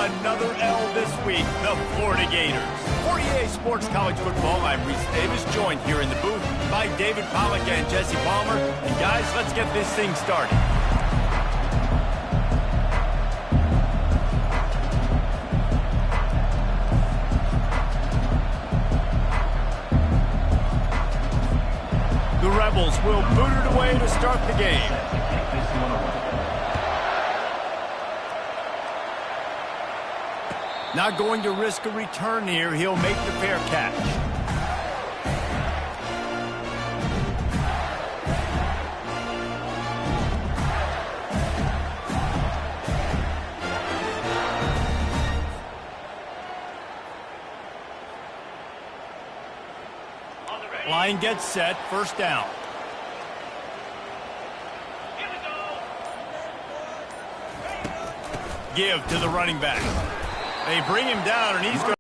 another L this week, the Florida Gators. For EA Sports College Football, I'm Reese Davis, joined here in the booth by David Pollack and Jesse Palmer. And guys, let's get this thing started. The Rebels will boot it away to start the game. Not going to risk a return here. He'll make the fair catch. Line gets set, first down. Give to the running back. They bring him down, and he's going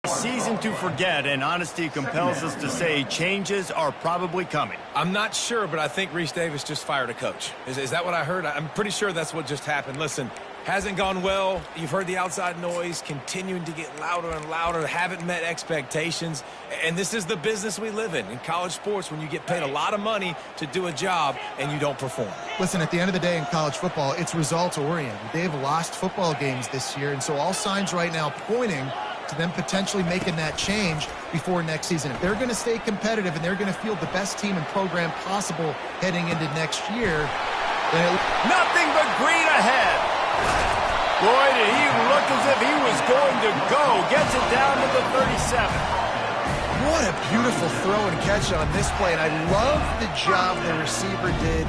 to season to forget, and honesty compels us to say changes are probably coming. I'm not sure, but I think Reese Davis just fired a coach. Is that what I heard? I'm pretty sure that's what just happened. Listen, hasn't gone well. You've heard the outside noise continuing to get louder and louder. Haven't met expectations. And this is the business we live in college sports, when you get paid a lot of money to do a job and you don't perform. Listen, at the end of the day in college football, it's results-oriented. They've lost football games this year, and so all signs right now pointing to them potentially making that change before next season. If they're going to stay competitive and they're going to field the best team and program possible heading into next year, then nothing but green ahead. Boy, did he look as if he was going to go. Gets it down to the 37. What a beautiful throw and catch on this play, and I love the job the receiver did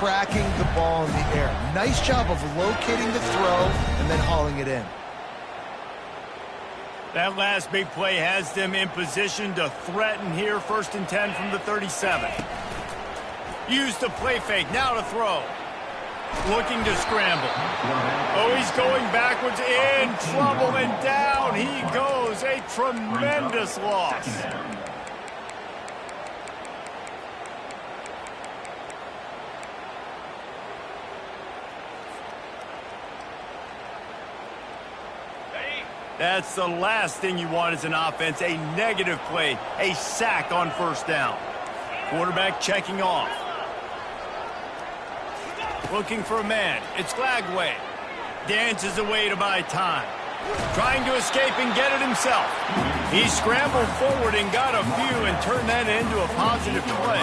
tracking the ball in the air. Nice job of locating the throw and then hauling it in. That last big play has them in position to threaten here. 1st and 10 from the 37. Use the play fake, now to throw. Looking to scramble. Oh, he's going backwards, in trouble, and down he goes. A tremendous loss. That's the last thing you want as an offense, a negative play, a sack on 1st down. Quarterback checking off. Looking for a man. It's Glagway. Dances away to buy time. Trying to escape and get it himself. He scrambled forward and got a few and turned that into a positive play.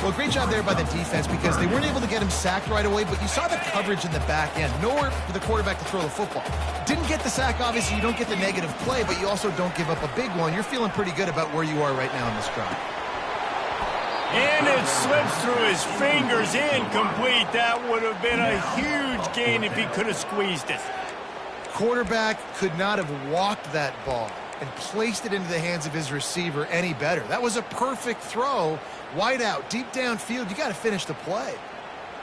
Well, great job there by the defense, because they weren't able to get him sacked right away, but you saw the coverage in the back end. Nowhere for the quarterback to throw the football. Didn't get the sack, obviously. You don't get the negative play, but you also don't give up a big one. You're feeling pretty good about where you are right now in this drive. And it slips through his fingers, incomplete. That would have been a huge gain if he could have squeezed it. Quarterback could not have walked that ball and placed it into the hands of his receiver any better. That was a perfect throw. Wide out, deep downfield. You got to finish the play.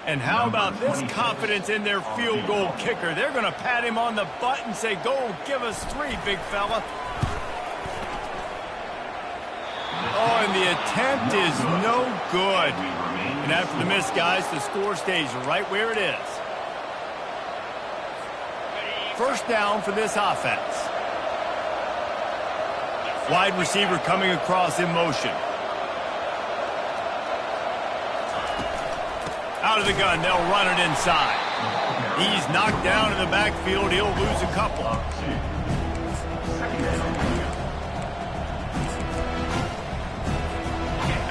And how about this confidence in their field goal kicker? They're going to pat him on the butt and say, go give us 3, big fella. Oh, and the attempt is no good. And after the miss, guys, the score stays right where it is. 1st down for this offense. Wide receiver coming across in motion. Out of the gun, they'll run it inside. He's knocked down in the backfield. He'll lose a couple.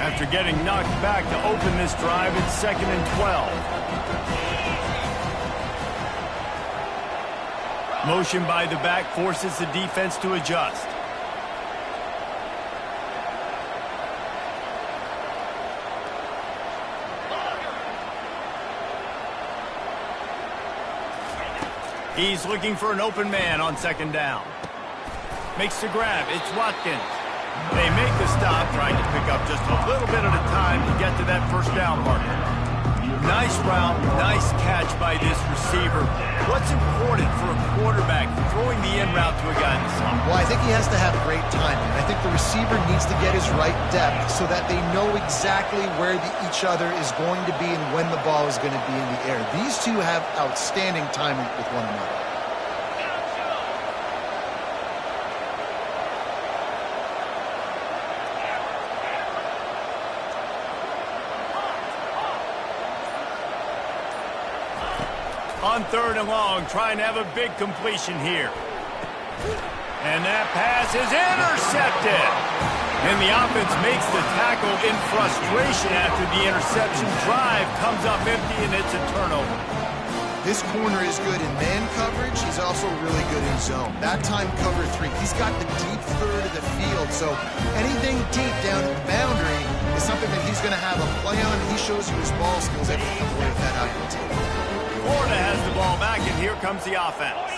After getting knocked back to open this drive, it's 2nd and 12. Motion by the back forces the defense to adjust. He's looking for an open man on 2nd down. Makes the grab. It's Watkins. They make the stop, trying to pick up just a little bit at a time to get to that 1st down marker. Nice route, nice catch by this receiver. What's important for a quarterback? Throwing the in route to a guy in the slot. Well, I think he has to have great timing. I think the receiver needs to get his right depth so that they know exactly where each other is going to be and when the ball is going to be in the air. These two have outstanding timing with one another. On 3rd and long, trying to have a big completion here. And that pass is intercepted. And the offense makes the tackle in frustration after the interception. Drive comes up empty, and it's a turnover. This corner is good in man coverage. He's also really good in zone. That time, cover 3. He's got the deep third of the field, so anything deep down at the boundary is something that he's going to have a play on. He shows you his ball skills every time with that out of the team. Florida has the ball back, and here comes the offense.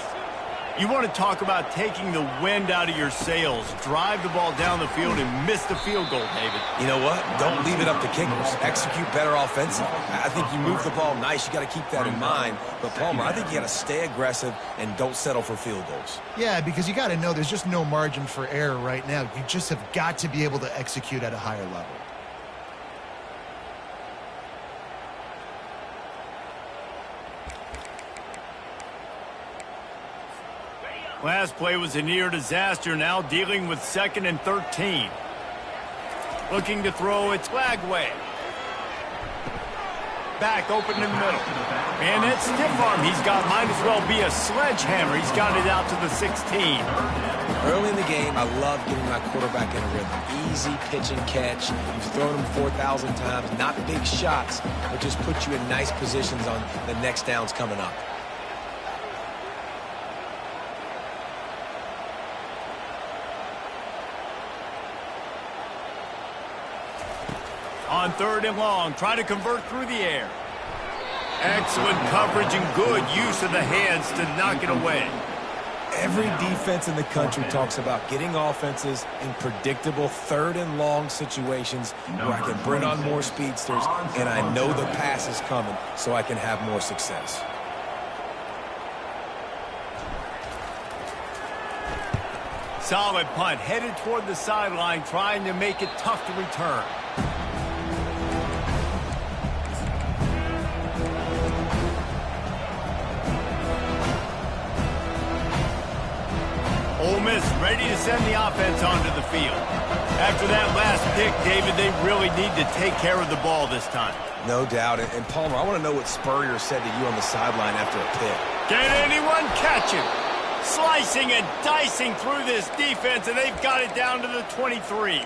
You want to talk about taking the wind out of your sails. Drive the ball down the field and miss the field goal, David. You know what? Don't leave it up to kickers. Execute better offensively. I think you move the ball nice. You got to keep that in mind. But, Palmer, I think you got to stay aggressive and don't settle for field goals. Yeah, because you got to know there's just no margin for error right now. You just have got to be able to execute at a higher level. Last play was a near disaster, now dealing with 2nd and 13. Looking to throw, it's Lagway. Back open in the middle. And it's stiff arm he's got. Might as well be a sledgehammer. He's got it out to the 16. Early in the game, I love getting my quarterback in a rhythm. Easy pitch and catch. You've thrown him 4,000 times. Not big shots, but just put you in nice positions on the next downs coming up. On 3rd and long, trying to convert through the air. Excellent coverage and good use of the hands to knock it away. Every defense in the country talks about getting offenses in predictable 3rd and long situations where I can bring on more speedsters and I know the pass is coming so I can have more success. Solid punt, headed toward the sideline, trying to make it tough to return. Ole Miss ready to send the offense onto the field. After that last pick, David, they really need to take care of the ball this time. No doubt. And Palmer, I want to know what Spurrier said to you on the sideline after a pick. Can anyone catch him? Slicing and dicing through this defense, and they've got it down to the 23.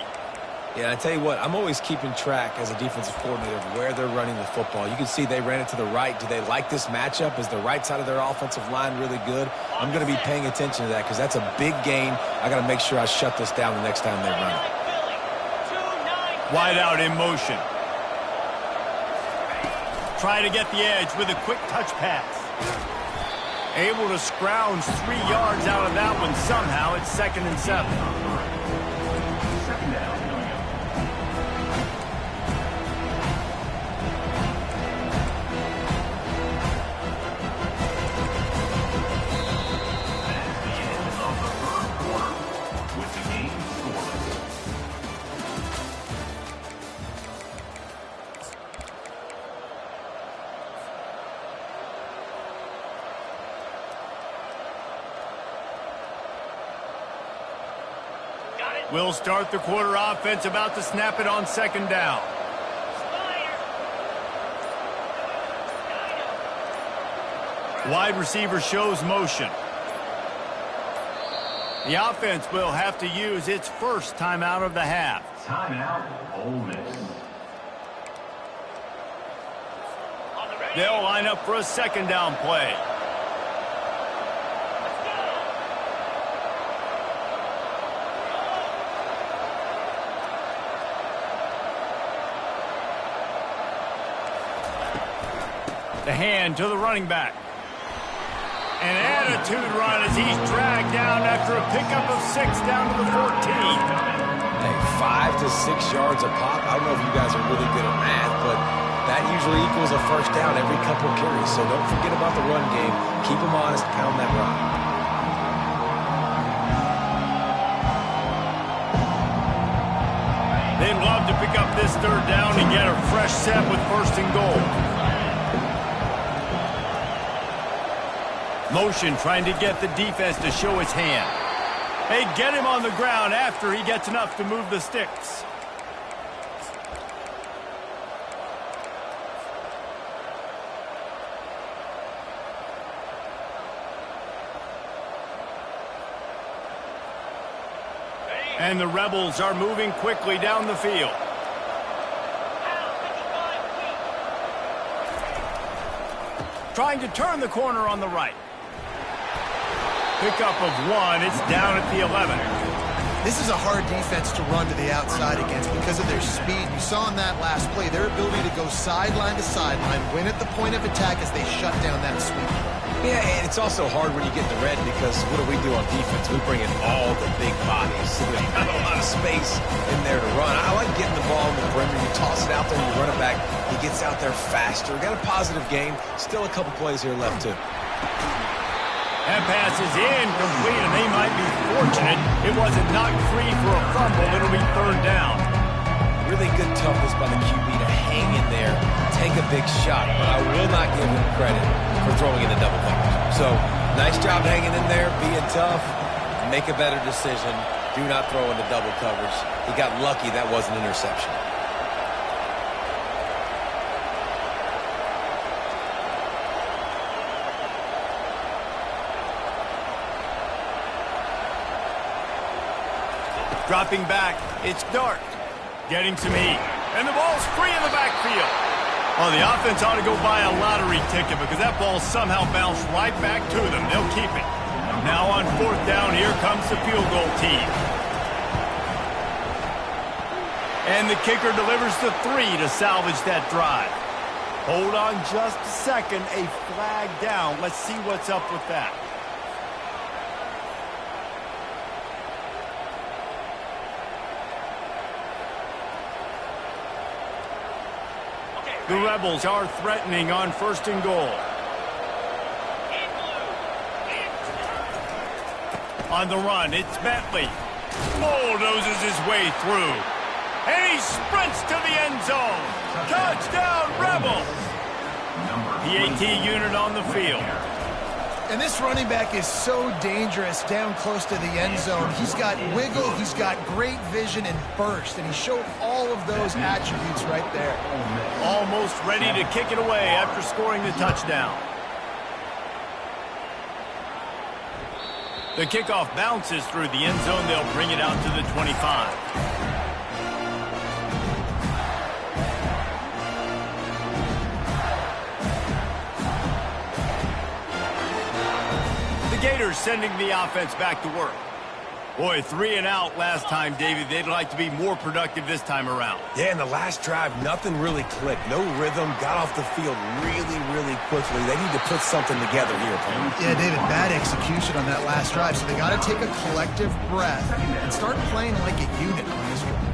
Yeah, I tell you what, I'm always keeping track as a defensive coordinator of where they're running the football. You can see they ran it to the right. Do they like this matchup? Is the right side of their offensive line really good? I'm going to be paying attention to that because that's a big gain. I got to make sure I shut this down the next time they run it. Wide out in motion. Trying to get the edge with a quick touch pass. Able to scrounge 3 yards out of that one somehow. It's 2nd and 7. We'll start the quarter offense, about to snap it on 2nd down. Wide receiver shows motion. The offense will have to use its first timeout of the half. Timeout, Ole Miss. They'll line up for a 2nd down play. The hand to the running back. An attitude run as he's dragged down after a pickup of 6 down to the 14. Hey, 5 to 6 yards a pop. I don't know if you guys are really good at math, but that usually equals a first down every couple of carries. So don't forget about the run game. Keep them honest, pound that rock. They love to pick up this third down and get a fresh set with first and goal. Motion trying to get the defense to show his hand. They get him on the ground after he gets enough to move the sticks. And the Rebels are moving quickly down the field. Trying to turn the corner on the right. Pickup of 1. It's down at the 11. This is a hard defense to run to the outside against because of their speed. You saw in that last play their ability to go sideline to sideline, win at the point of attack as they shut down that sweep. Yeah, and it's also hard when you get in the red because what do on defense? We bring in all the big bodies. So there's not a lot of space in there to run. I like getting the ball on the perimeter. You toss it out there and you run it back. He gets out there faster. Got a positive game. Still a couple plays here left, too. That pass is incomplete, and they might be fortunate it wasn't knocked free for a fumble. It'll be third down. Really good toughness by the QB to hang in there, take a big shot, but I will not give him credit for throwing in the double coverage. So, nice job hanging in there, being tough, make a better decision. Do not throw into double coverage. He got lucky that was an interception. Dropping back, it's Dart. Getting some heat. And the ball's free in the backfield. Well, the offense ought to go buy a lottery ticket because that ball somehow bounced right back to them. They'll keep it. Now on fourth down, here comes the field goal team. And the kicker delivers the 3 to salvage that drive. Hold on just a second. A flag down. Let's see what's up with that. The Rebels are threatening on first and goal. On the run, it's Bentley. Bulldozes his way through. And he sprints to the end zone. Touchdown, Rebels! PAT unit on the field. And this running back is so dangerous down close to the end zone. He's got wiggle, he's got great vision and burst, and he showed all of those attributes right there. Almost ready to kick it away after scoring the touchdown. The kickoff bounces through the end zone. They'll bring it out to the 25. Gators sending the offense back to work. Boy, 3 and out last time, David. They'd like to be more productive this time around. Yeah, in the last drive, nothing really clicked. No rhythm, got off the field really quickly. They need to put something together here, Pam. Yeah, David, bad execution on that last drive. So they got to take a collective breath and start playing like a unit on this one.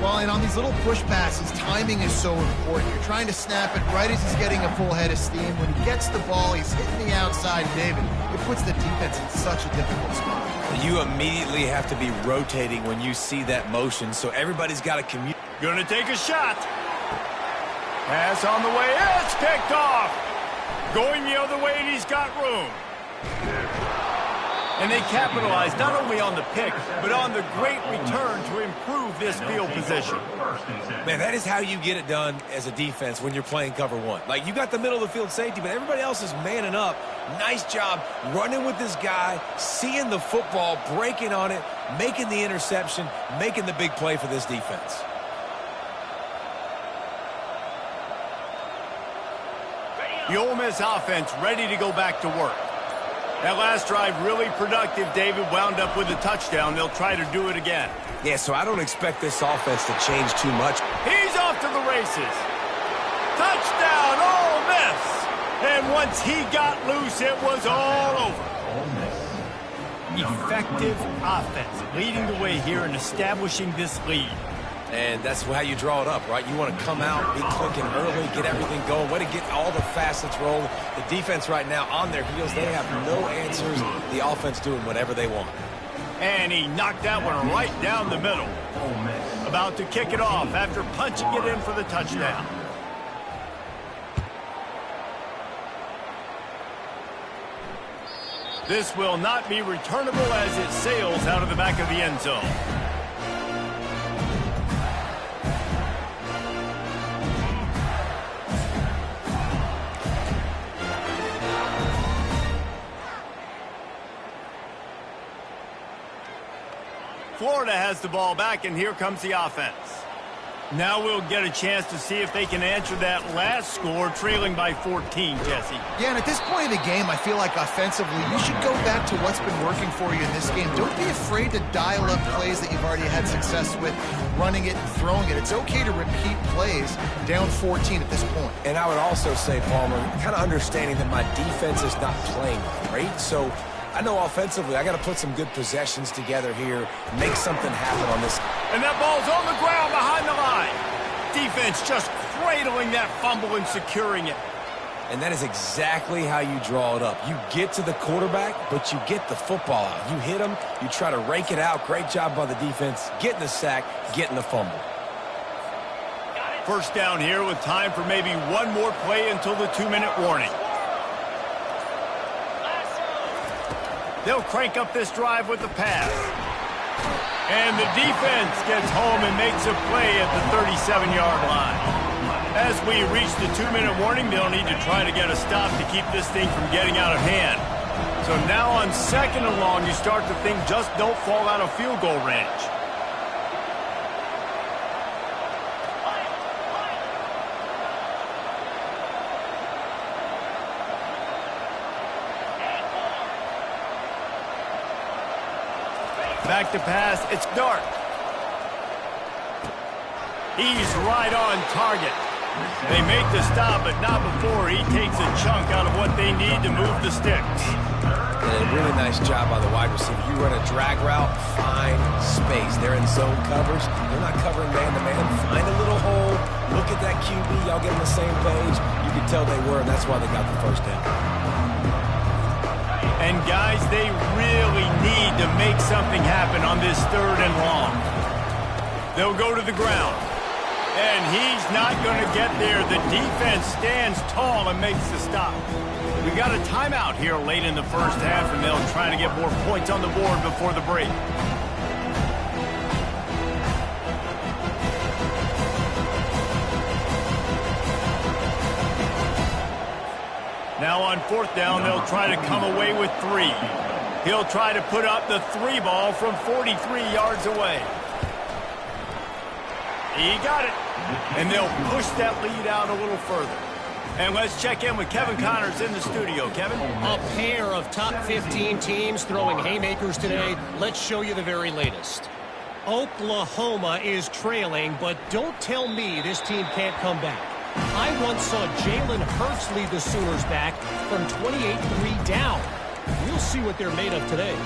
Well, and on these little push passes, timing is so important. You're trying to snap it right as he's getting a full head of steam. When he gets the ball, he's hitting the outside, David. It puts the defense in such a difficult spot. You immediately have to be rotating when you see that motion, so everybody's got to communicate. Gonna take a shot. Pass on the way. It's picked off. Going the other way, and he's got room. And they capitalize not only on the pick, but on the great return to improve this field position. Man, that is how you get it done as a defense when you're playing cover 1. Like, you got the middle of the field safety, but everybody else is manning up. Nice job running with this guy, seeing the football, breaking on it, making the interception, making the big play for this defense. The Ole Miss offense ready to go back to work. That last drive really productive. David wound up with a touchdown. They'll try to do it again. Yeah, so I don't expect this offense to change too much. He's off to the races. Touchdown, Ole Miss. And once he got loose, it was all over. Effective offense leading the way here and establishing this lead. And that's how you draw it up, right? You want to come out, be clicking early, get everything going, way to get all the facets rolling. The defense right now on their heels, they have no answers. The offense doing whatever they want. And he knocked that one right down the middle. About to kick it off after punching it in for the touchdown. This will not be returnable as it sails out of the back of the end zone. Florida has the ball back, and here comes the offense. Now we'll get a chance to see if they can answer that last score, trailing by 14, Jesse. Yeah, and at this point of the game, I feel like offensively, you should go back to what's been working for you in this game. Don't be afraid to dial up plays that you've already had success with, running it and throwing it. It's okay to repeat plays down 14 at this point. And I would also say, Palmer, kind of understanding that my defense is not playing great, so I know offensively I got to put some good possessions together here, make something happen on this. And that ball's on the ground behind the line. Defense just cradling that fumble and securing it. And that is exactly how you draw it up. You get to the quarterback, but you get the football out. You hit him, you try to rake it out. Great job by the defense, getting the sack, getting the fumble. First down here with time for maybe one more play until the 2-minute warning. They'll crank up this drive with the pass. And the defense gets home and makes a play at the 37-yard line. As we reach the 2-minute warning, they'll need to try to get a stop to keep this thing from getting out of hand. So now on 2nd and long, you start to think just don't fall out of field goal range. Back to pass, it's Dart. He's right on target. They make the stop, but not before he takes a chunk out of what they need to move the sticks. And a really nice job by the wide receiver. You run a drag route, find space. They're in zone coverage. They're not covering man-to-man. Find a little hole. Look at that QB. Y'all get on the same page. You can tell they were, and that's why they got the first down. And, guys, they really need to make something happen on this 3rd and long. They'll go to the ground. And he's not going to get there. The defense stands tall and makes the stop. We got a timeout here late in the first half, and they'll try to get more points on the board before the break. Now on 4th down, they'll try to come away with 3. He'll try to put up the 3 ball from 43 yards away. He got it. And they'll push that lead out a little further. And let's check in with Kevin Connors in the studio. Kevin? A pair of top 15 teams throwing haymakers today. Let's show you the very latest. Oklahoma is trailing, but don't tell me this team can't come back. I once saw Jalen Hurts lead the Sooners back from 28-3 down. We'll see what they're made of today.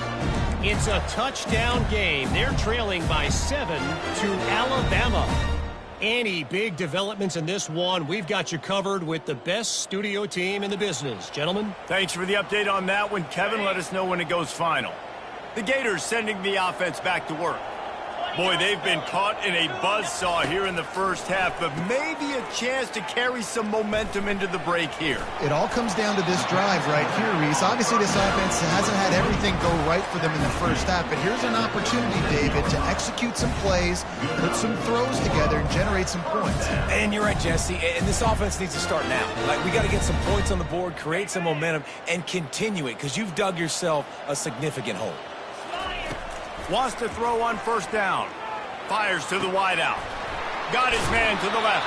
It's a touchdown game. They're trailing by 7 to Alabama. Any big developments in this one, we've got you covered with the best studio team in the business. Gentlemen? Thanks for the update on that one, Kevin. Let us know when it goes final. The Gators sending the offense back to work. Boy, they've been caught in a buzzsaw here in the first half, but maybe a chance to carry some momentum into the break here. It all comes down to this drive right here, Reese. Obviously, this offense hasn't had everything go right for them in the first half, but here's an opportunity, David, to execute some plays, put some throws together, and generate some points. And you're right, Jesse, and this offense needs to start now. Like, we got to get some points on the board, create some momentum, and continue it, because you've dug yourself a significant hole. Wants to throw on 1st down. Fires to the wideout. Got his man to the left.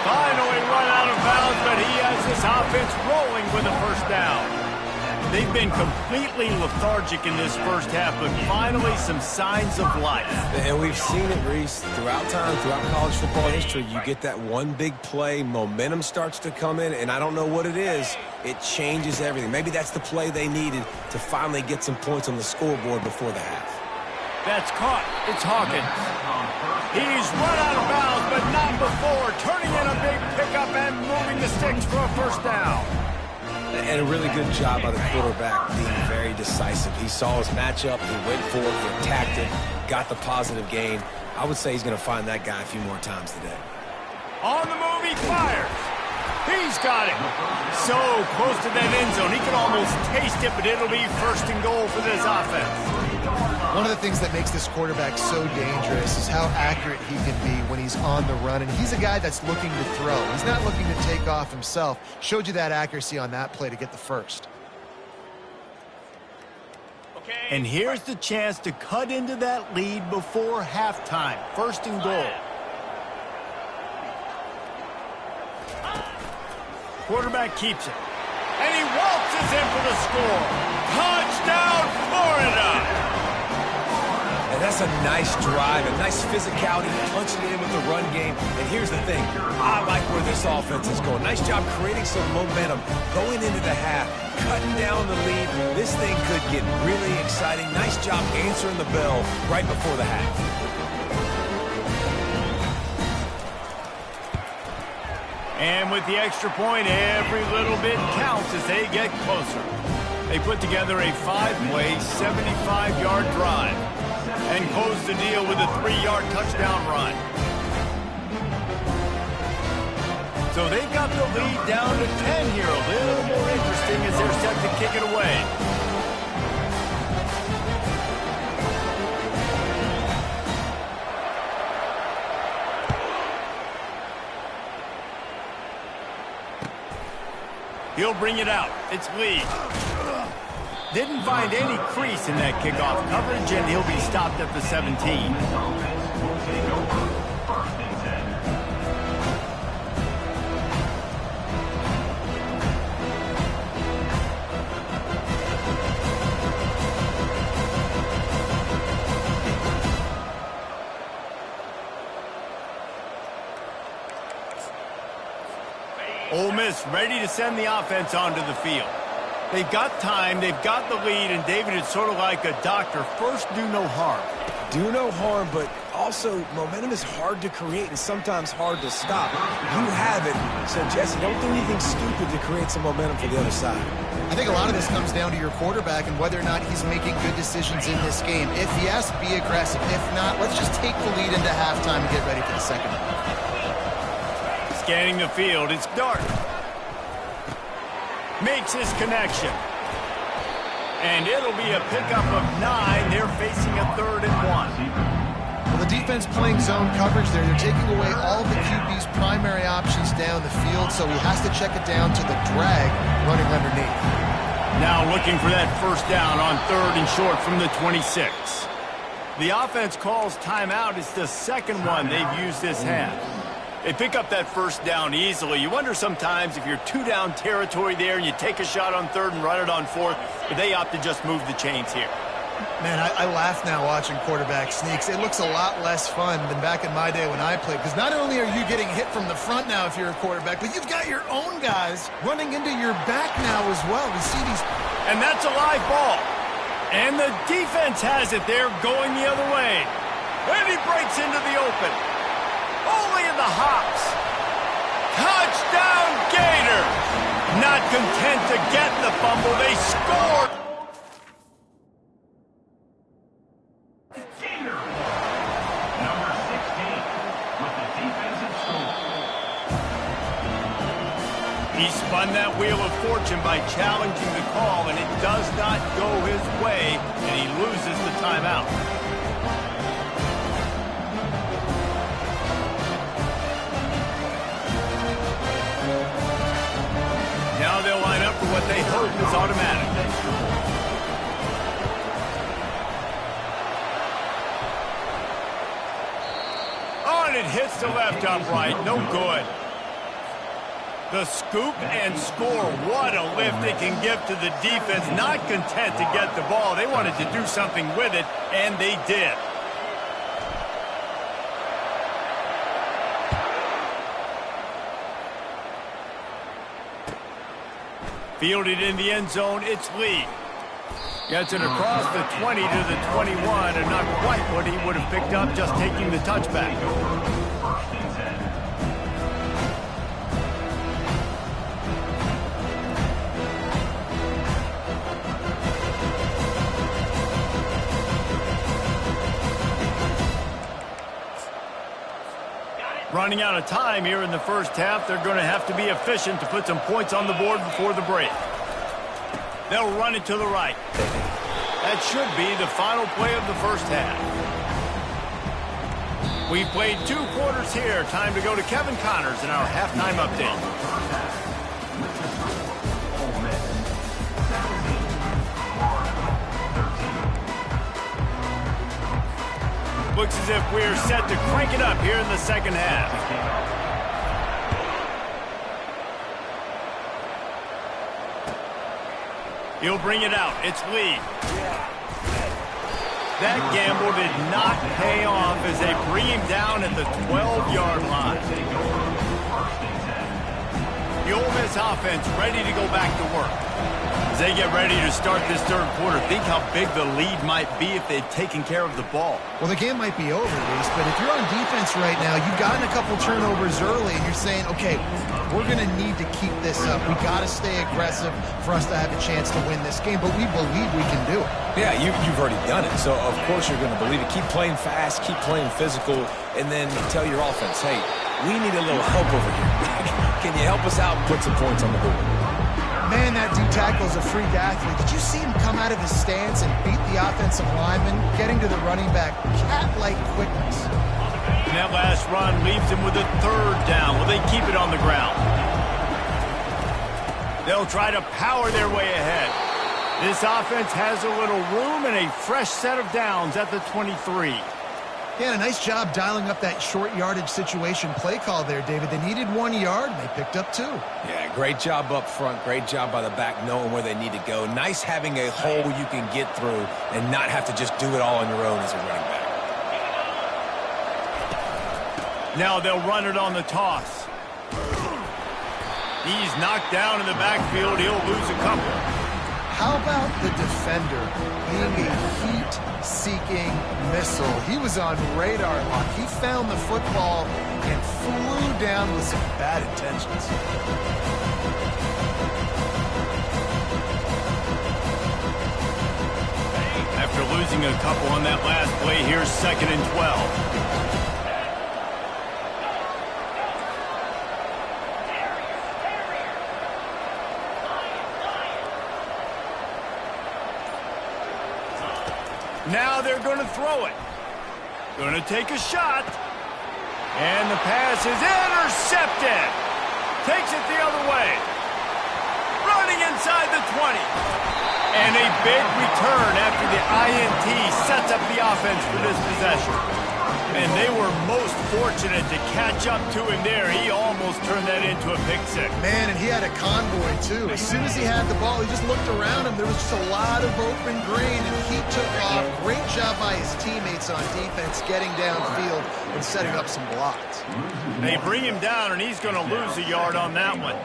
Finally run out of bounds, but he has this offense rolling with a 1st down. They've been completely lethargic in this first half, but finally some signs of life. And we've seen it, Reese, throughout time, throughout college football history. You get that one big play, momentum starts to come in, and I don't know what it is. It changes everything. Maybe that's the play they needed to finally get some points on the scoreboard before the half. That's caught. It's Hawkins. He's run out of bounds, but not before. Turning in a big pickup and moving the sticks for a 1st down. And a really good job by the quarterback being very decisive. He saw his matchup. He went for it. He attacked it. Got the positive gain. I would say he's going to find that guy a few more times today. On the move, he fires. He's got it. So close to that end zone. He can almost taste it, but it'll be first and goal for this offense. One of the things that makes this quarterback so dangerous is how accurate he can be when he's on the run. And he's a guy that's looking to throw. He's not looking to take off himself. Showed you that accuracy on that play to get the first. And here's the chance to cut into that lead before halftime. First and goal. Quarterback keeps it. And he waltzes in for the score. Touchdown, Florida! And that's a nice drive, a nice physicality, punching it in with the run game. And here's the thing. I like where this offense is going. Nice job creating some momentum going into the half, cutting down the lead. This thing could get really exciting. Nice job answering the bell right before the half. And with the extra point, every little bit counts as they get closer. They put together a 5-play, 75-yard drive and close the deal with a 3-yard touchdown run. So they've got the lead down to 10 here. A little more interesting as they're set to kick it away. He'll bring it out. It's Lee. Didn't find any crease in that kickoff coverage, and he'll be stopped at the 17. Ole Miss ready to send the offense onto the field. They've got time, they've got the lead, and David, it's sort of like a doctor. First, do no harm. Do no harm, but also momentum is hard to create and sometimes hard to stop. You have it, so Jesse, don't do anything stupid to create some momentum for the other side. I think a lot of this comes down to your quarterback and whether or not he's making good decisions in this game. If yes, be aggressive. If not, let's just take the lead into halftime and get ready for the second half. Scanning the field, it's Dart. Makes his connection. And it'll be a pickup of 9. They're facing a 3rd and 1. Well, the defense playing zone coverage there. They're taking away all the QB's primary options down the field, so he has to check it down to the drag running underneath. Now looking for that first down on 3rd and short from the 26. The offense calls timeout. It's the second one they've used this half. They pick up that first down easily. You wonder sometimes if you're 2-down territory there and you take a shot on 3rd and run it on 4th, but they opt to just move the chains here. Man, I laugh now watching quarterback sneaks. It looks a lot less fun than back in my day when I played, because not only are you getting hit from the front now if you're a quarterback, but you've got your own guys running into your back now as well. We see these... And that's a live ball. And the defense has it there going the other way. And he breaks into the open. Only in the hops. Touchdown, Gator! Not content to get the fumble, they scored. Gator, number 16, with the defensive score. He spun that wheel of fortune by challenging the call, and it does not go his way, and he loses the timeout. Now they'll line up for what they hope is automatic. Oh, and it hits the left upright. No good. The scoop and score. What a lift it can give to the defense. Not content to get the ball. They wanted to do something with it, and they did. Fielded in the end zone, it's Lee. Gets it across the 20 to the 21, and not quite what he would have picked up just taking the touchback. running out of time here in the first half. They're going to have to be efficient to put some points on the board before the break. They'll run it to the right. That should be the final play of the first half. We played 2 quarters here. Time to go to Kevin Connors in our halftime update. Looks as if we're set to crank it up here in the second half. He'll bring it out. It's Lee. That gamble did not pay off as they bring him down at the 12-yard line. The Ole Miss offense ready to go back to work. As they get ready to start this third quarter, think how big the lead might be if they'd taken care of the ball. Well, the game might be over, Reese, but if you're on defense right now, you've gotten a couple turnovers early, and you're saying, okay, we're going to need to keep this up. We got to stay aggressive for us to have a chance to win this game, but we believe we can do it. Yeah, you've already done it, so of course you're going to believe it. Keep playing fast, keep playing physical, and then tell your offense, hey, we need a little help over here. Can you help us out and put some points on the board? Man, that D-tackle is a freak athlete. Did you see him come out of his stance and beat the offensive lineman, getting to the running back? Cat-like quickness. And that last run leaves him with a 3rd down. Will they keep it on the ground? They'll try to power their way ahead. This offense has a little room and a fresh set of downs at the 23. Yeah, a nice job dialing up that short yardage situation play call there, David. They needed 1 yard, and they picked up 2. Yeah, great job up front. Great job by the back knowing where they need to go. Nice having a hole you can get through and not have to just do it all on your own as a running back. Now they'll run it on the toss. He's knocked down in the backfield. He'll lose a couple. How about the defender being a heat-seeking missile? He was on radar lock. He found the football and flew down with some bad intentions. After losing a couple on that last play, here's 2nd and 12. Now they're going to throw it. Going to take a shot. And the pass is intercepted. Takes it the other way. Running inside the 20. And a big return after the INT sets up the offense for this possession. And they were most fortunate to catch up to him there. He almost turned that into a pick six. Man, and he had a convoy, too. As soon as he had the ball, he just looked around him. There was just a lot of open green, and he took off. Great job by his teammates on defense, getting downfield and setting up some blocks. They bring him down, and he's going to lose a yard on that one.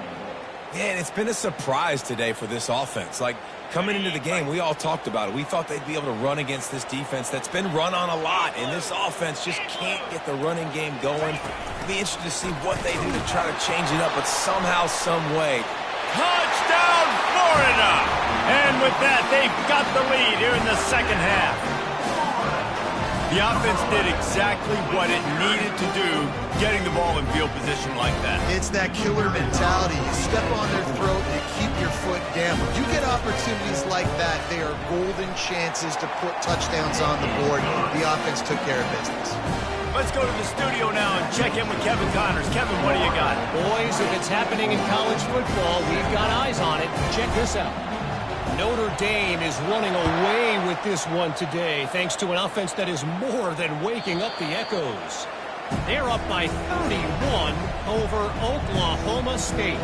Yeah, and it's been a surprise today for this offense. Like, coming into the game, we all talked about it. We thought they'd be able to run against this defense that's been run on a lot, and this offense just can't get the running game going. It'll be interesting to see what they do to try to change it up, but somehow, some way. Touchdown, Florida! And with that, they've got the lead here in the second half. The offense did exactly what it needed to do, getting the ball in field position like that. It's that killer mentality. You step on their throat and you keep your foot down. When you get opportunities like that, they are golden chances to put touchdowns on the board. The offense took care of business. Let's go to the studio now and check in with Kevin Connors. Kevin, what do you got? Boys, if it's happening in college football, we've got eyes on it. Check this out. Notre Dame is running away with this one today, thanks to an offense that is more than waking up the echoes. They're up by 31 over Oklahoma State.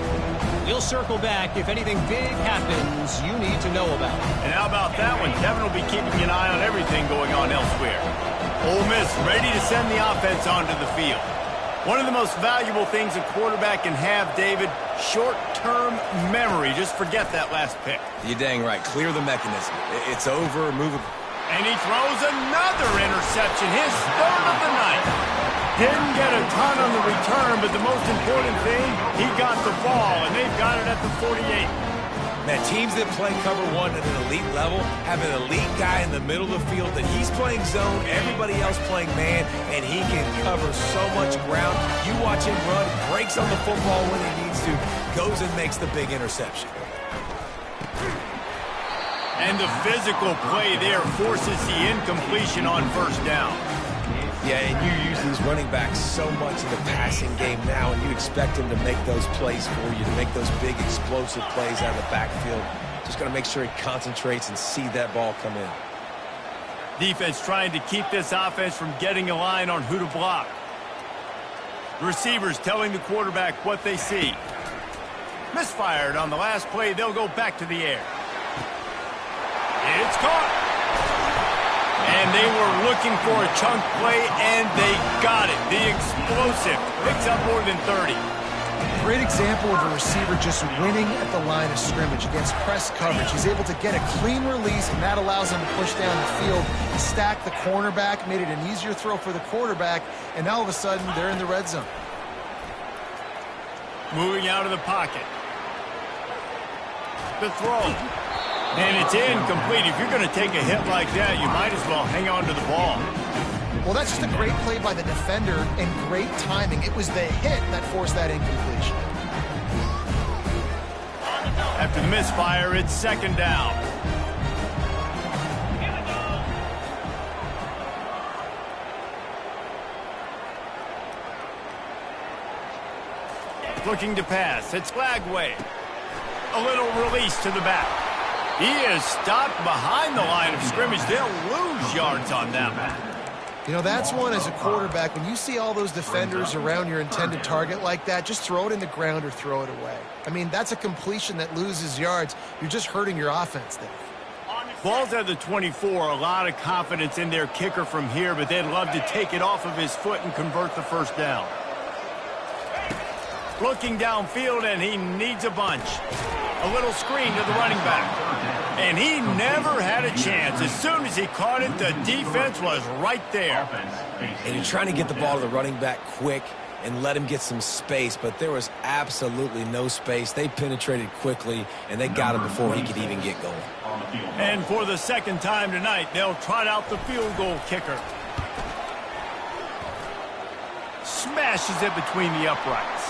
We'll circle back if anything big happens you need to know about. And how about that one? Kevin will be keeping an eye on everything going on elsewhere. Ole Miss ready to send the offense onto the field. One of the most valuable things a quarterback can have, David, short-term memory. Just forget that last pick. You're dang right. Clear the mechanism. It's over. Move it. And he throws another interception, his 3rd of the night. Didn't get a ton on the return, but the most important thing, he got the ball, and they've got it at the 48. Man, teams that play cover one at an elite level have an elite guy in the middle of the field that he's playing zone, everybody else playing man, and he can cover so much ground. You watch him run, breaks on the football when he needs to, goes and makes the big interception. And the physical play there forces the incompletion on first down. Yeah, and you use these running backs so much in the passing game now, and you expect him to make those plays for you, to make those big explosive plays out of the backfield. Just got to make sure he concentrates and see that ball come in. Defense trying to keep this offense from getting a line on who to block. Receivers telling the quarterback what they see. Misfired on the last play. They'll go back to the air. It's caught. And they were looking for a chunk play, and they got it. The explosive picks up more than 30. Great example of a receiver just winning at the line of scrimmage against press coverage. He's able to get a clean release, and that allows him to push down the field, stack the cornerback, made it an easier throw for the quarterback, and now all of a sudden they're in the red zone. Moving out of the pocket. The throw. And it's incomplete. If you're going to take a hit like that, you might as well hang on to the ball. Well, that's just a great play by the defender and great timing. It was the hit that forced that incompletion. After the misfire, it's second down. Looking to pass. It's Flagway. A little release to the back. He is stopped behind the line of scrimmage. They'll lose yards on that one. You know, that's one as a quarterback. When you see all those defenders around your intended target like that, just throw it in the ground or throw it away. I mean, that's a completion that loses yards. You're just hurting your offense there. Ball's at the 24. A lot of confidence in their kicker from here, but they'd love to take it off of his foot and convert the first down. Looking downfield, and he needs a bunch. A little screen to the running back. And he never had a chance. As soon as he caught it, the defense was right there. And you're trying to get the ball to the running back quick and let him get some space, but there was absolutely no space. They penetrated quickly, and they got him before he could even get going. And for the second time tonight, they'll trot out the field goal kicker. Smashes it between the uprights.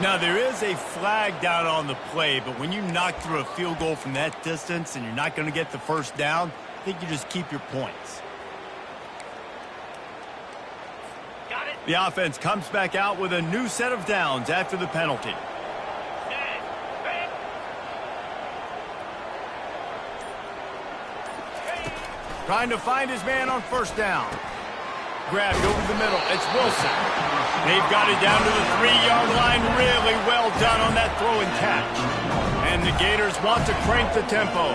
Now, there is a flag down on the play, but when you knock through a field goal from that distance and you're not going to get the first down, I think you just keep your points. Got it. The offense comes back out with a new set of downs after the penalty. Trying to find his man on first down. Grabbed over the middle. It's Wilson. They've got it down to the 3-yard line. Really well done on that throw and catch. And the Gators want to crank the tempo.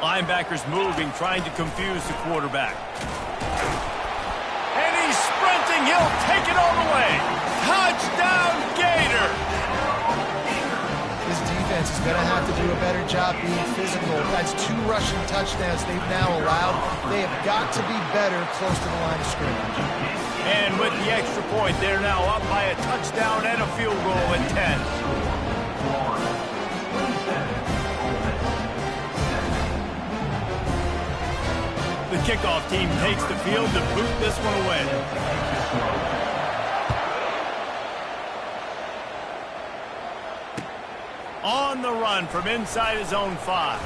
Linebackers moving, trying to confuse the quarterback. And he's sprinting. He'll take it all the way. Touchdown, Gator! This defense is going to have to do a better job being physical. That's 2 rushing touchdowns they've now allowed. They have got to be better close to the line of scrimmage. And with the extra point, they're now up by a touchdown and a field goal at 10. The kickoff team takes the field to boot this one away. On the run from inside his own 5.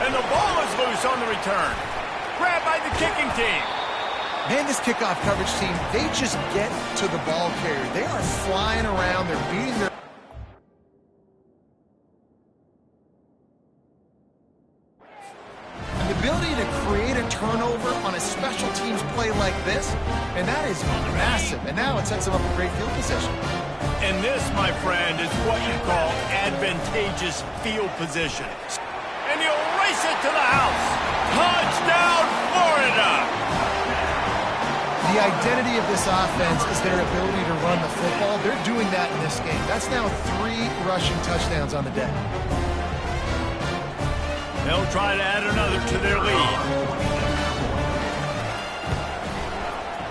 And the ball is loose on the return. Grabbed by the kicking team. Man, this kickoff coverage team, they just get to the ball carrier. They are flying around. They're beating their... And the ability to create a turnover on a special teams play like this, and that is massive. And now it sets them up a great field position. And this, my friend, is what you call advantageous field position. And he'll race it to the house. Touchdown, Florida! The identity of this offense is their ability to run the football. They're doing that in this game. That's now 3 rushing touchdowns on the day. They'll try to add another to their lead.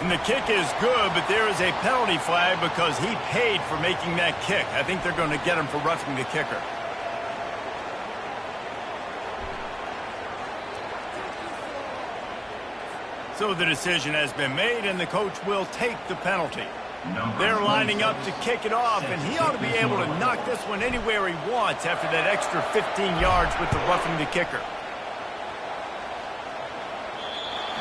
And the kick is good, but there is a penalty flag because he paid for making that kick. I think they're going to get him for roughing the kicker. So the decision has been made, and the coach will take the penalty. They're lining up to kick it off, and he ought to be able to knock this one anywhere he wants after that extra 15 yards with the roughing the kicker.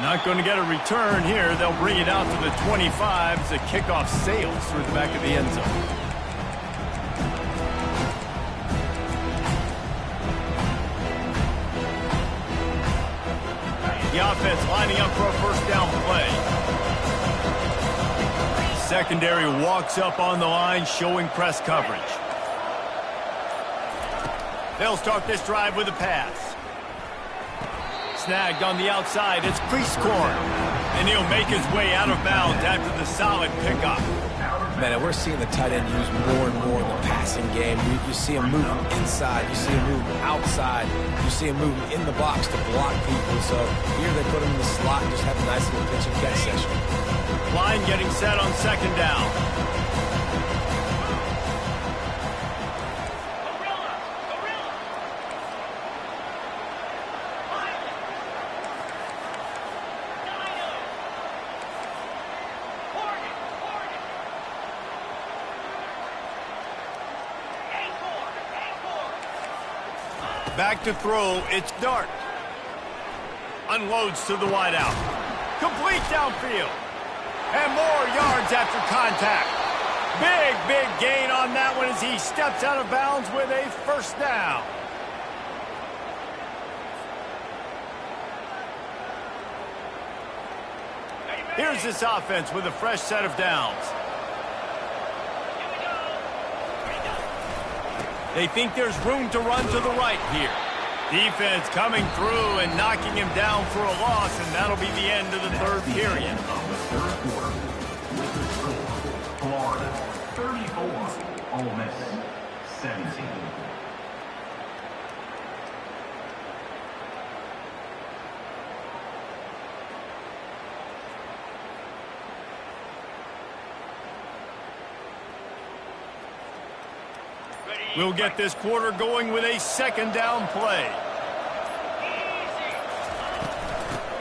Not going to get a return here. They'll bring it out to the 25 as the kickoff sails through the back of the end zone. The offense lining up for a first down play. Secondary walks up on the line, showing press coverage. They'll start this drive with a pass. Snagged on the outside. It's crease corner. And he'll make his way out of bounds after the solid pickup. Man, we're seeing the tight end used more and more in the passing game. You see him moving inside. You see him moving outside. You see him moving in the box to block people. So here they put him in the slot and just have a nice little pitch and catch session. Line getting set on second down. Back to throw, it's Dart. Unloads to the wideout. Complete downfield. And more yards after contact. Big gain on that one as he steps out of bounds with a first down. Here's this offense with a fresh set of downs. They think there's room to run to the right here. Defense coming through and knocking him down for a loss, and that'll be the end of the third period. Florida 34, Ole Miss 17. We'll get this quarter going with a second down play.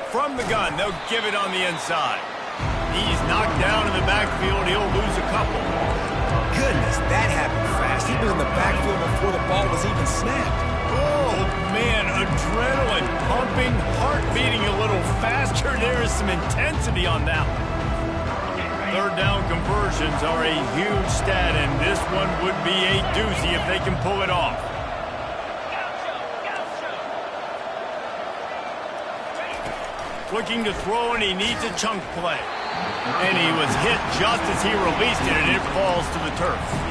From the gun, they'll give it on the inside. He's knocked down in the backfield. He'll lose a couple. Goodness, that happened fast. He was in the backfield before the ball was even snapped. Oh, man, adrenaline pumping, heart beating a little faster. There is some intensity on that one. Third down conversions are a huge stat, and this one would be a doozy if they can pull it off. Looking to throw, and he needs a chunk play. And he was hit just as he released it, and it falls to the turf.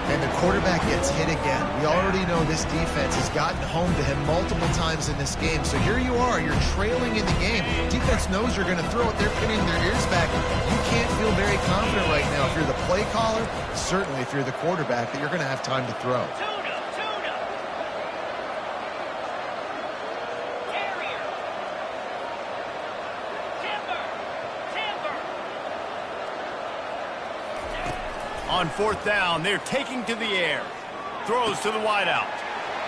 And the quarterback gets hit again. We already know this defense has gotten home to him multiple times in this game. So here you are, you're trailing in the game. Defense knows you're going to throw it. They're pinning their ears back. You can't feel very confident right now if you're the play caller, certainly if you're the quarterback, that you're going to have time to throw. On fourth down, they're taking to the air. Throws to the wideout.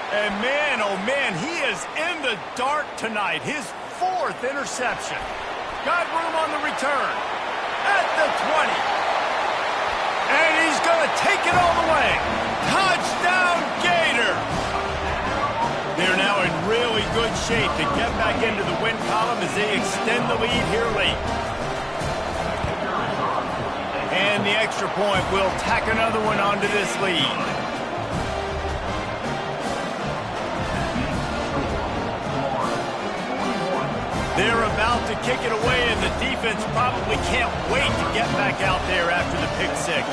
And man, oh man, he is in the dark tonight. His fourth interception. Got room on the return. At the 20. And he's going to take it all the way. Touchdown, Gator! They're now in really good shape to get back into the win column as they extend the lead here late. And the extra point will tack another one onto this lead. They're about to kick it away, and the defense probably can't wait to get back out there after the pick six.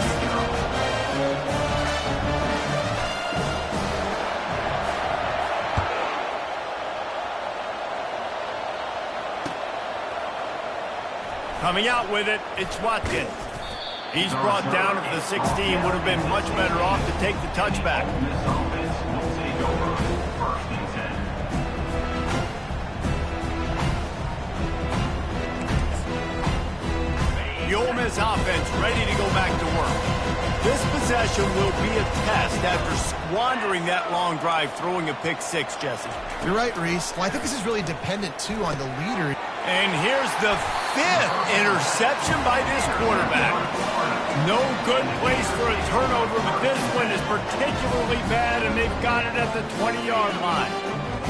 Coming out with it, it's Watkins. He's brought down at the 16, would have been much better off to take the touchback. The Ole Miss offense ready to go back to work. This possession will be a test after squandering that long drive, throwing a pick six, Jesse. You're right, Reese. Well, I think this is really dependent, too, on the leader. And here's the 5th interception by this quarterback. No good place for a turnover, but this one is particularly bad, and they've got it at the 20-yard line.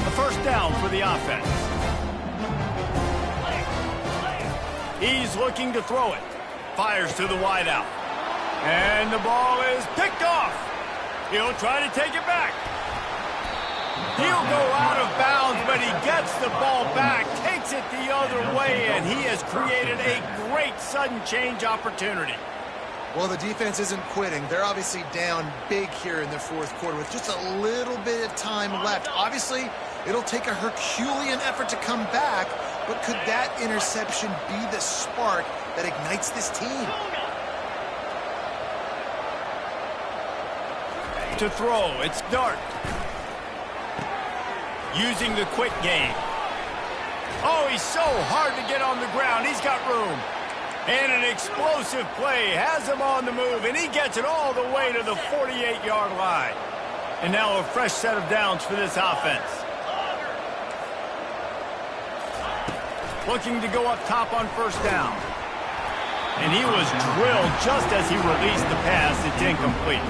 A first down for the offense. He's looking to throw it. Fires to the wideout. And the ball is picked off. He'll try to take it back. He'll go out of bounds, but he gets the ball back, takes it the other way, and he has created a great sudden change opportunity. Well, the defense isn't quitting. They're obviously down big here in the fourth quarter with just a little bit of time left. Obviously, it'll take a Herculean effort to come back, but could that interception be the spark that ignites this team? To throw, it's Dart. Using the quick game. Oh, he's so hard to get on the ground. He's got room. And an explosive play has him on the move, and he gets it all the way to the 48-yard line. And now a fresh set of downs for this offense. Looking to go up top on first down. And he was drilled just as he released the pass. It's incomplete.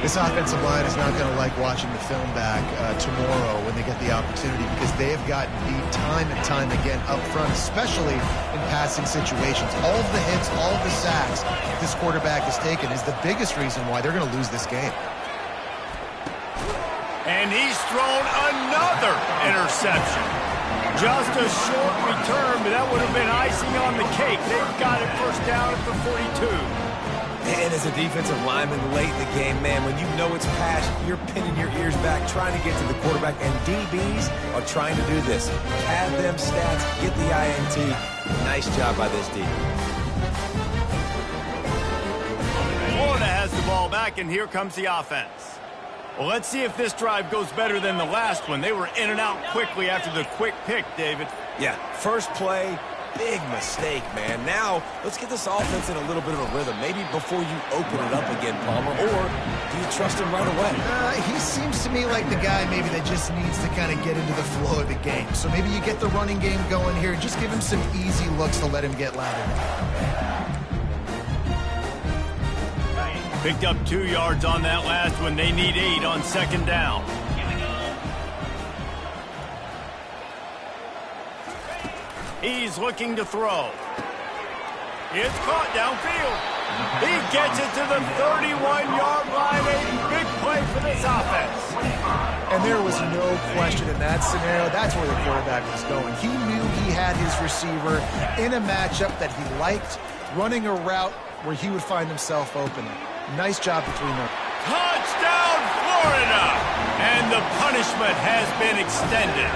This offensive line is not going to like watching the film back tomorrow when they get the opportunity, because they have gotten beat time and time again up front, especially in passing situations. All of the hits, all of the sacks this quarterback has taken is the biggest reason why they're going to lose this game. And he's thrown another interception. Just a short return, but that would have been icing on the cake. They've got it first down at the 42. And as a defensive lineman late in the game, man, when you know it's pass, you're pinning your ears back, trying to get to the quarterback, and DBs are trying to do this. Pad them stats, get the INT. Nice job by this D. Florida has the ball back, and here comes the offense. Well, let's see if this drive goes better than the last one. They were in and out quickly after the quick pick, David. Yeah, first play, big mistake, man. Now, let's get this offense in a little bit of a rhythm. Maybe before you open it up again, Palmer, or do you trust him right away? He seems to me like the guy maybe that just needs to kind of get into the flow of the game. So maybe you get the running game going here and just give him some easy looks to let him get louder. Picked up 2 yards on that last one. They need 8 on second down. He's looking to throw. It's caught downfield. He gets it to the 31-yard line. A big play for this offense. And there was no question in that scenario. That's where the quarterback was going. He knew he had his receiver in a matchup that he liked, running a route where he would find himself open. Nice job between them. Touchdown, Florida! And the punishment has been extended.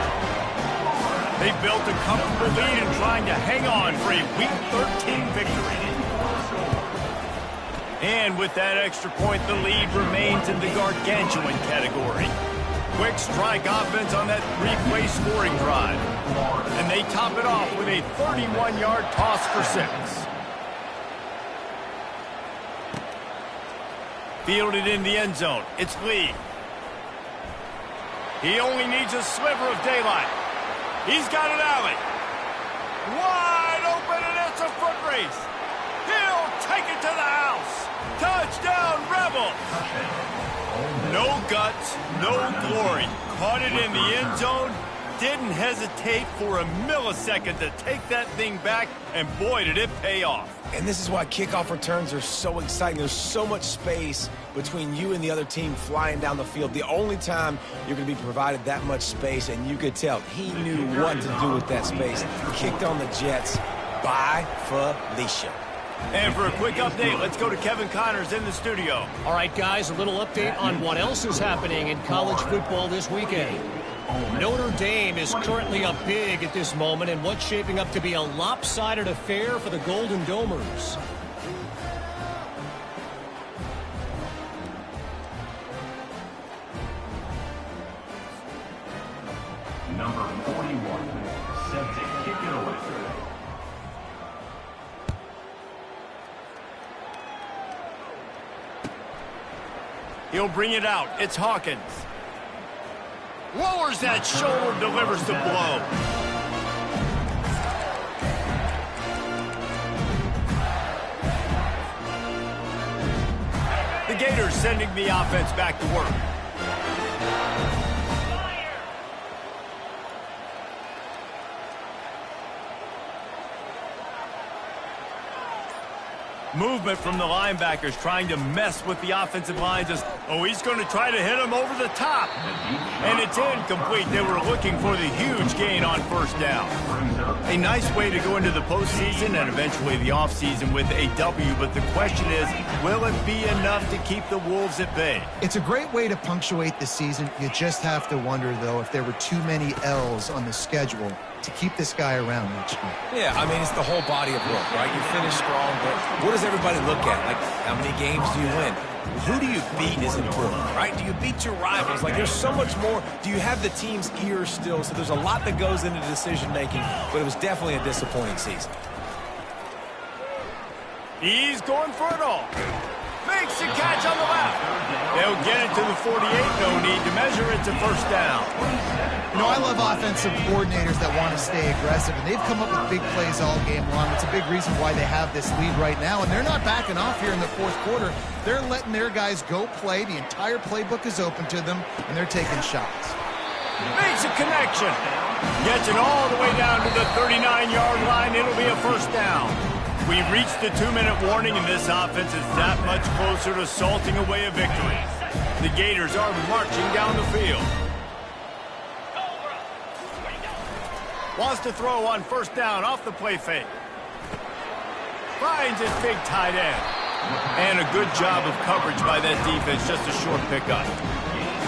They built a comfortable lead and trying to hang on for a Week 13 victory. And with that extra point, the lead remains in the gargantuan category. Quick strike offense on that 3-play scoring drive. And they top it off with a 31-yard toss for 6. Fielded in the end zone. It's Lee. He only needs a sliver of daylight. He's got an alley. Wide open, and it's a foot race. He'll take it to the house. Touchdown, Rebels. No guts, no glory. Caught it in the end zone. Didn't hesitate for a millisecond to take that thing back, and boy, did it pay off. And this is why kickoff returns are so exciting. There's so much space between you and the other team flying down the field. The only time you're going to be provided that much space, and you could tell he knew what to do with that space. Kicked on the Jets by Felicia. And for a quick update, let's go to Kevin Connors in the studio. All right, guys, a little update on what else is happening in college football this weekend. Notre Dame is currently up big at this moment in what's shaping up to be a lopsided affair for the Golden Domers. Number 41, set to kick it away. He'll bring it out. It's Hawkins. Lowers that shoulder, delivers the blow. Gators sending the offense back to work. Movement from the linebackers trying to mess with the offensive line. He's going to try to hit him over the top. And it's incomplete. They were looking for the huge gain on first down. A nice way to go into the postseason and eventually the offseason with a W. But the question is, will it be enough to keep the Wolves at bay? It's a great way to punctuate the season. You just have to wonder, though, if there were too many L's on the schedule to keep this guy around next year. Yeah, I mean, it's the whole body of work, right? You finish strong, but what does everybody look at? Like, how many games do you win? Who do you beat is important, right? Do you beat your rivals? Like, there's so much more. Do you have the team's ear still? So there's a lot that goes into decision-making, but it was definitely a disappointing season. He's going for it all. Makes the catch on the left. They'll get it to the 48. No need to measure it to first down. You know, I love offensive coordinators that want to stay aggressive, and they've come up with big plays all game long. It's a big reason why they have this lead right now, and they're not backing off here in the fourth quarter. They're letting their guys go play. The entire playbook is open to them, and they're taking shots. Makes a connection. Gets it all the way down to the 39-yard line. It'll be a first down. We've reached the 2-minute warning, and this offense is that much closer to salting away a victory. The Gators are marching down the field. Wants to throw on first down off the play fake. Finds his big tight end. And a good job of coverage by that defense, just a short pickup.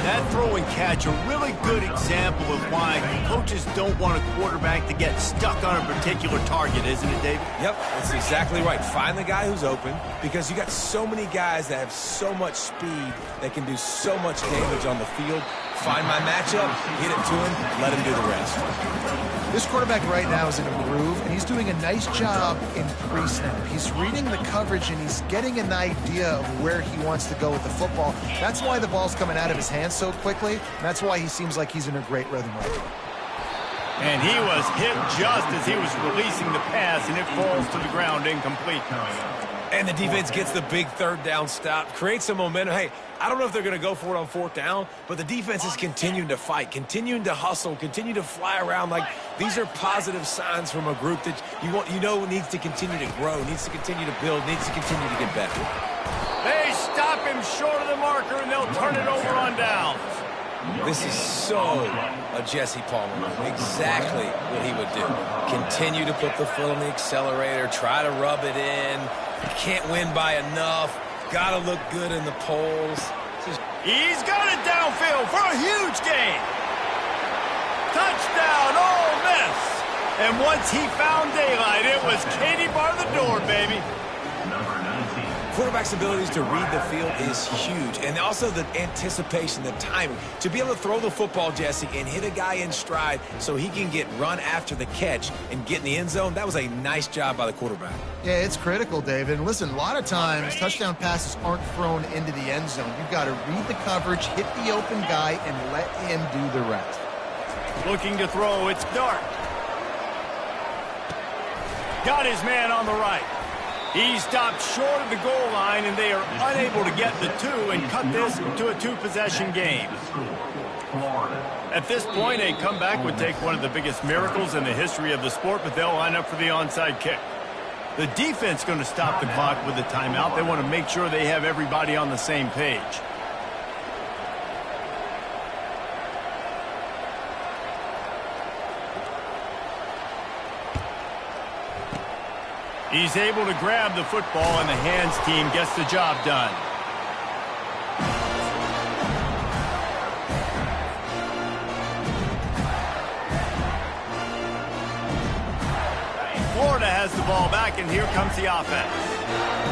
That throw and catch, a really good example of why coaches don't want a quarterback to get stuck on a particular target, isn't it, David? Yep, that's exactly right. Find the guy who's open, because you got so many guys that have so much speed that can do so much damage on the field. Find my matchup, get it to him, let him do the rest. This quarterback right now is in a groove, and he's doing a nice job in pre-snap. He's reading the coverage, and he's getting an idea of where he wants to go with the football. That's why the ball's coming out of his hands so quickly, and that's why he seems like he's in a great rhythm right now. And he was hit just as he was releasing the pass, and it falls to the ground incomplete. And the defense gets the big third down stop, creates some momentum. Hey, I don't know if they're going to go for it on fourth down, but the defense is continuing to fight, continuing to hustle, continue to fly around. Like, these are positive signs from a group that you know needs to continue to grow, needs to continue to build, needs to continue to get better. They stop him short of the marker, and they'll turn it over on downs. This is so a Jesse Palmer move. Exactly what he would do. Continue to put the foot on the accelerator, try to rub it in. Can't win by enough. Got to look good in the polls. He's got it downfield for a huge gain. Touchdown, Ole Miss. And once he found daylight, it was Katie bar the door, baby. Number 19. Quarterback's abilities to read the field is huge. And also the anticipation, the timing. To be able to throw the football, Jesse, and hit a guy in stride so he can get run after the catch and get in the end zone, that was a nice job by the quarterback. Yeah, it's critical, David. And listen, a lot of times touchdown passes aren't thrown into the end zone. You've got to read the coverage, hit the open guy, and let him do the rest. Looking to throw, it's Dart. Got his man on the right. He stopped short of the goal line, and they are unable to get the two and cut this to a two-possession game. At this point, a comeback would take one of the biggest miracles in the history of the sport, but they'll line up for the onside kick. The defense going to stop the clock with a timeout. They want to make sure they have everybody on the same page. He's able to grab the football, and the hands team gets the job done. Florida has the ball back, and here comes the offense.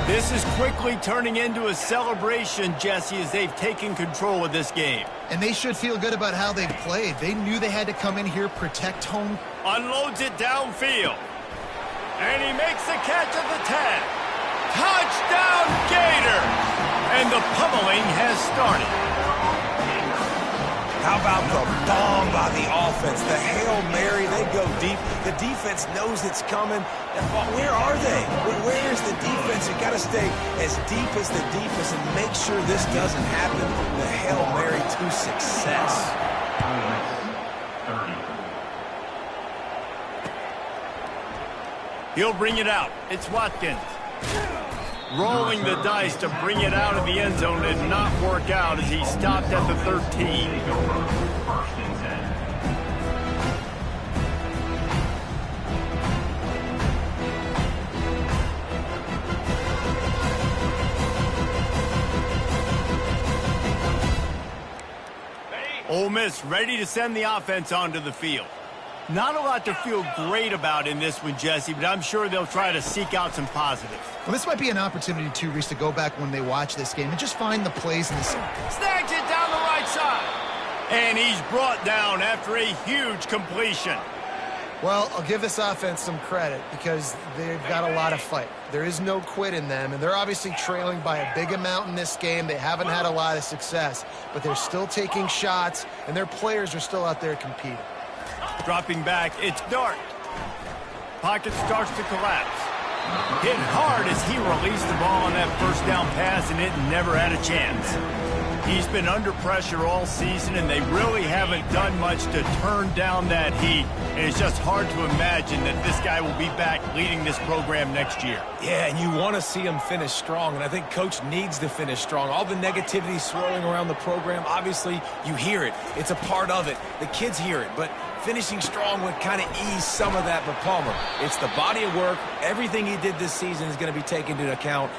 This is quickly turning into a celebration, Jesse, as they've taken control of this game. And they should feel good about how they've played. They knew they had to come in here, protect home. Unloads it downfield. And he makes the catch at the 10. Touchdown, Gators! And the pummeling has started. How about the bomb by the offense? The Hail Mary, they go deep. The defense knows it's coming. Where are they? Where is the defense? You got to stay as deep as the defense and make sure this doesn't happen. The Hail Mary to success. 30. He'll bring it out. It's Watkins. Rolling the dice to bring it out of the end zone did not work out as he stopped at the 13. First and 10. Ole Miss ready to send the offense onto the field. Not a lot to feel great about in this one, Jesse, but I'm sure they'll try to seek out some positives. Well, this might be an opportunity, too, Reese, to go back when they watch this game and just find the plays in the Snags it down the right side. And he's brought down after a huge completion. Well, I'll give this offense some credit because they've got a lot of fight. There is no quit in them, and they're obviously trailing by a big amount in this game. They haven't had a lot of success, but they're still taking shots, and their players are still out there competing. Dropping back, it's Dart. Pocket starts to collapse. Hit hard as he released the ball on that first down pass, and it never had a chance. He's been under pressure all season, and they really haven't done much to turn down that heat. And it's just hard to imagine that this guy will be back leading this program next year. Yeah, and you want to see him finish strong, and I think Coach needs to finish strong. All the negativity swirling around the program, obviously, you hear it. It's a part of it. The kids hear it, but finishing strong would kind of ease some of that. But Palmer, it's the body of work. Everything he did this season is going to be taken into account,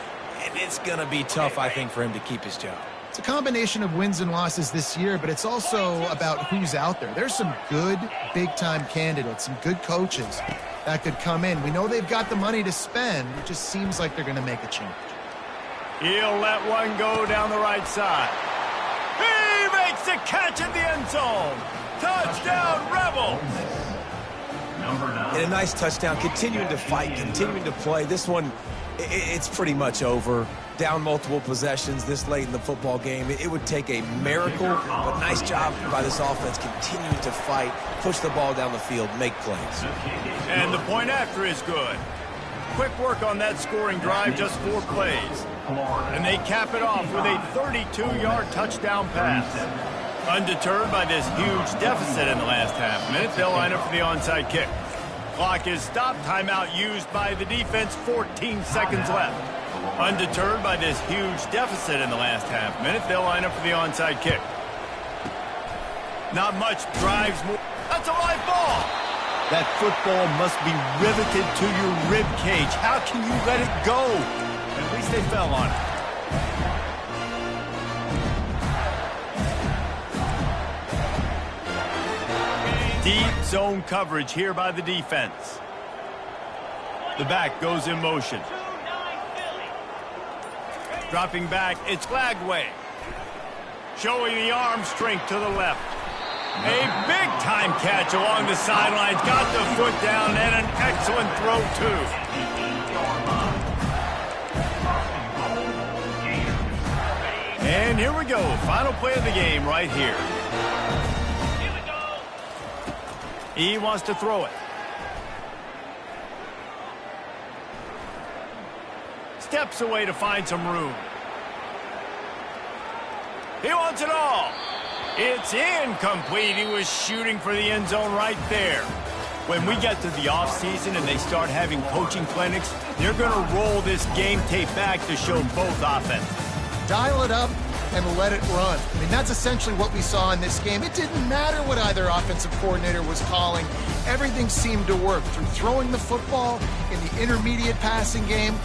and it's going to be tough, I think, for him to keep his job. It's a combination of wins and losses this year, but it's also about who's out there. There's some good big-time candidates, some good coaches that could come in. We know they've got the money to spend. It just seems like they're going to make a change. He'll let one go down the right side. He makes the catch in the end zone. Touchdown, Rebels! Number 9. And a nice touchdown, continuing to fight, continuing to play. This one, it's pretty much over. Down multiple possessions this late in the football game. It would take a miracle, but nice job by this offense continuing to fight, push the ball down the field, make plays. And the point after is good. Quick work on that scoring drive, just 4 plays. And they cap it off with a 32-yard touchdown pass. Undeterred by this huge deficit in the last half minute, they'll line up for the onside kick. Clock is stopped. Timeout used by the defense. 14 seconds left. Undeterred by this huge deficit in the last half minute, they'll line up for the onside kick. Not much drives more. That's a live ball. That football must be riveted to your rib cage. How can you let it go? At least they fell on it. Deep zone coverage here by the defense. The back goes in motion. Dropping back, it's Flagway. Showing the arm strength to the left. A big-time catch along the sidelines. Got the foot down and an excellent throw, too. And here we go. Final play of the game right here. He wants to throw it. Steps away to find some room. He wants it all. It's incomplete. He was shooting for the end zone right there. When we get to the offseason and they start having coaching clinics, they're going to roll this game tape back to show both offenses. Dial it up and let it run. I mean, that's essentially what we saw in this game. It didn't matter what either offensive coordinator was calling. Everything seemed to work through throwing the football in the intermediate passing game,